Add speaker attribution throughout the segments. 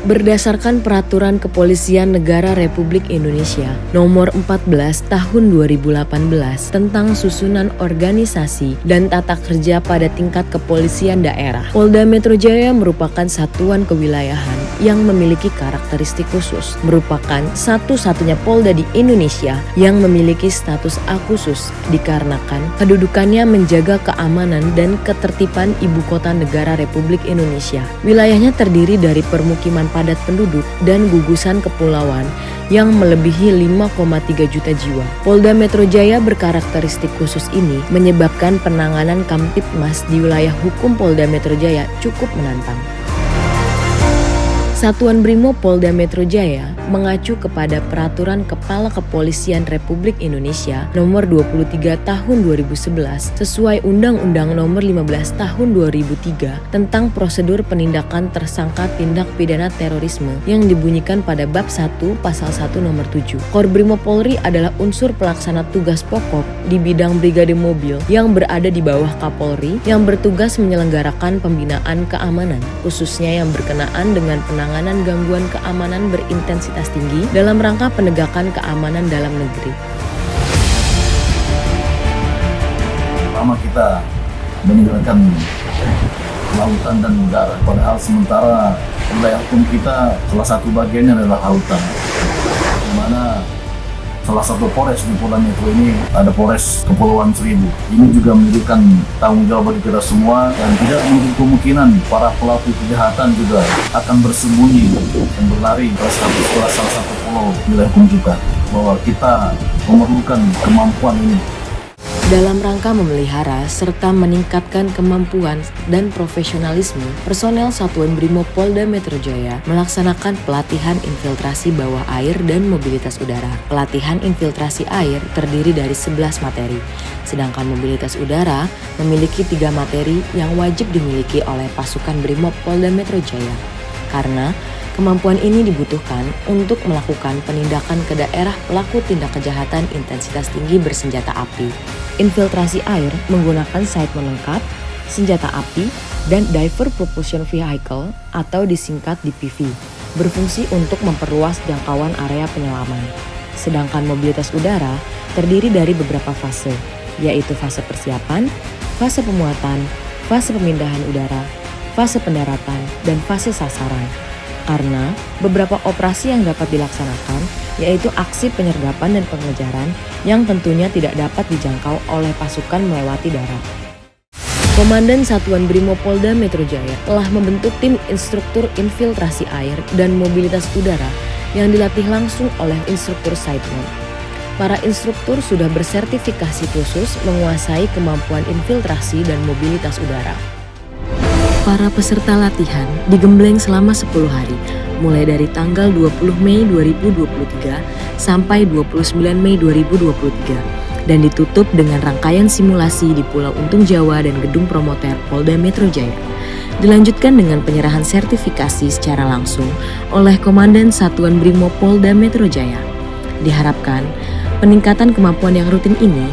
Speaker 1: Berdasarkan Peraturan Kepolisian Negara Republik Indonesia Nomor 14 Tahun 2018 tentang susunan organisasi dan tata kerja pada tingkat kepolisian daerah, Polda Metro Jaya merupakan satuan kewilayahan yang memiliki karakteristik khusus, merupakan satu-satunya Polda di Indonesia yang memiliki status A khusus dikarenakan kedudukannya menjaga keamanan dan ketertiban ibu kota negara Republik Indonesia. Wilayahnya terdiri dari permukiman padat penduduk dan gugusan kepulauan yang melebihi 5,3 juta jiwa. Polda Metro Jaya berkarakteristik khusus ini menyebabkan penanganan Kamtibmas di wilayah hukum Polda Metro Jaya cukup menantang. Satuan Brimob Polda Metro Jaya mengacu kepada Peraturan Kepala Kepolisian Republik Indonesia Nomor 23 Tahun 2011 sesuai Undang-Undang Nomor 15 Tahun 2003 tentang prosedur penindakan tersangka tindak pidana terorisme yang dibunyikan pada Bab 1 Pasal 1 Nomor 7. Korbrimob Polri adalah unsur pelaksana tugas pokok di bidang brigade mobil yang berada di bawah Kapolri yang bertugas menyelenggarakan pembinaan keamanan, khususnya yang berkenaan dengan penanganan gangguan keamanan berintensitas tinggi dalam rangka penegakan keamanan dalam negeri.
Speaker 2: Pertama kita meninggalkan lautan dan udara, padahal sementara wilayah hukum kita salah satu bagiannya adalah lautan, di mana salah satu Polres di Polda Metro ini ada Polres Kepulauan Seribu. Ini juga menjadikan tanggung jawab bagi kita semua dan tidak menutup kemungkinan para pelaku kejahatan juga akan bersembunyi dan berlari ke salah satu pulau wilayah hukum kita, bahwa kita memerlukan kemampuan ini.
Speaker 1: Dalam rangka memelihara serta meningkatkan kemampuan dan profesionalisme, personel Satuan Brimob Polda Metro Jaya melaksanakan pelatihan infiltrasi bawah air dan mobilitas udara. Pelatihan infiltrasi air terdiri dari 11 materi, sedangkan mobilitas udara memiliki 3 materi yang wajib dimiliki oleh pasukan Brimob Polda Metro Jaya. Karena kemampuan ini dibutuhkan untuk melakukan penindakan ke daerah pelaku tindak kejahatan intensitas tinggi bersenjata api. Infiltrasi air menggunakan sideman lengkap, senjata api, dan Diver Propulsion Vehicle atau disingkat DPV, berfungsi untuk memperluas jangkauan area penyelaman. Sedangkan mobilitas udara terdiri dari beberapa fase, yaitu fase persiapan, fase pemuatan, fase pemindahan udara, fase pendaratan, dan fase sasaran. Karena beberapa operasi yang dapat dilaksanakan yaitu aksi penyergapan dan pengejaran yang tentunya tidak dapat dijangkau oleh pasukan melewati darat. Komandan Satuan Brimob Polda Metro Jaya telah membentuk tim instruktur infiltrasi air dan mobilitas udara yang dilatih langsung oleh instruktur sideman. Para instruktur sudah bersertifikasi khusus menguasai kemampuan infiltrasi dan mobilitas udara. Para peserta latihan digembleng selama 10 hari, mulai dari tanggal 20 Mei 2023 sampai 29 Mei 2023, dan ditutup dengan rangkaian simulasi di Pulau Untung Jawa dan Gedung Promoter Polda Metro Jaya. Dilanjutkan dengan penyerahan sertifikasi secara langsung oleh Komandan Satuan Brimob Polda Metro Jaya. Diharapkan peningkatan kemampuan yang rutin ini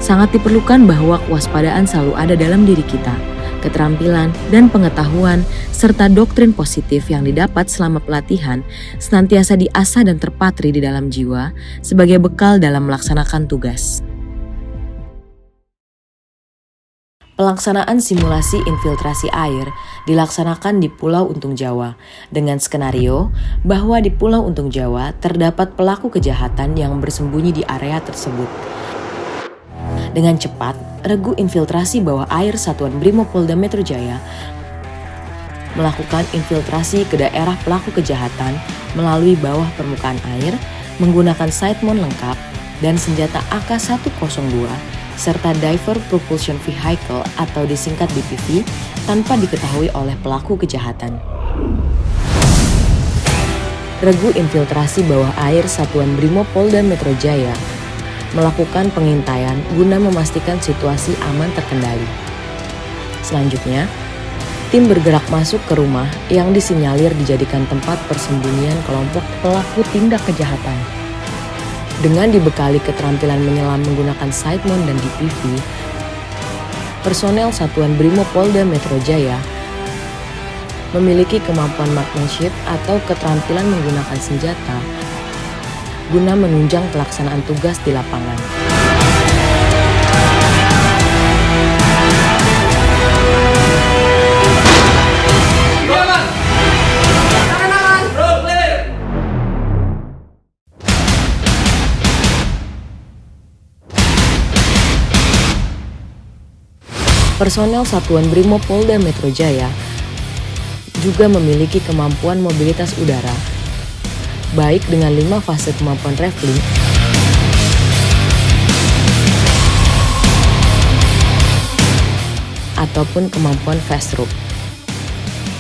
Speaker 1: sangat diperlukan bahwa kewaspadaan selalu ada dalam diri kita. Keterampilan dan pengetahuan serta doktrin positif yang didapat selama pelatihan senantiasa diasah dan terpatri di dalam jiwa sebagai bekal dalam melaksanakan tugas. Pelaksanaan simulasi infiltrasi air dilaksanakan di Pulau Untung Jawa dengan skenario bahwa di Pulau Untung Jawa terdapat pelaku kejahatan yang bersembunyi di area tersebut. Dengan cepat, regu infiltrasi bawah air Satuan Brimob Polda Metro Jaya melakukan infiltrasi ke daerah pelaku kejahatan melalui bawah permukaan air menggunakan sideman lengkap dan senjata AK-102 serta Diver Propulsion Vehicle atau disingkat DPV tanpa diketahui oleh pelaku kejahatan. Regu infiltrasi bawah air Satuan Brimob Polda Metro Jaya melakukan pengintaian guna memastikan situasi aman terkendali. Selanjutnya, tim bergerak masuk ke rumah yang disinyalir dijadikan tempat persembunyian kelompok pelaku tindak kejahatan. Dengan dibekali keterampilan menyelam menggunakan sideman dan DPV, personel Satuan Brimob Polda Metro Jaya memiliki kemampuan marksmanship atau keterampilan menggunakan senjata guna menunjang pelaksanaan tugas di lapangan. Personel Satuan Brimob Polda Metro Jaya juga memiliki kemampuan mobilitas udara, baik dengan 5 fase kemampuan traveling ataupun kemampuan fast rope,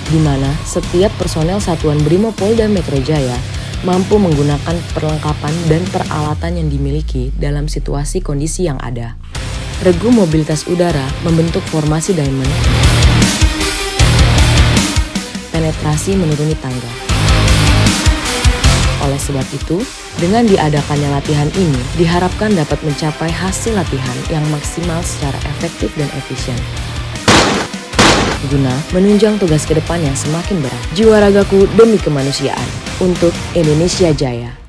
Speaker 1: di mana setiap personel Satuan Brimob Polda Metro Jaya mampu menggunakan perlengkapan dan peralatan yang dimiliki dalam situasi kondisi yang ada. Regu mobilitas udara membentuk formasi diamond, penetrasi menuruni tangga. Oleh sebab itu, dengan diadakannya latihan ini diharapkan dapat mencapai hasil latihan yang maksimal secara efektif dan efisien, guna menunjang tugas ke depan yang semakin berat. Jiwa ragaku demi kemanusiaan, untuk Indonesia Jaya.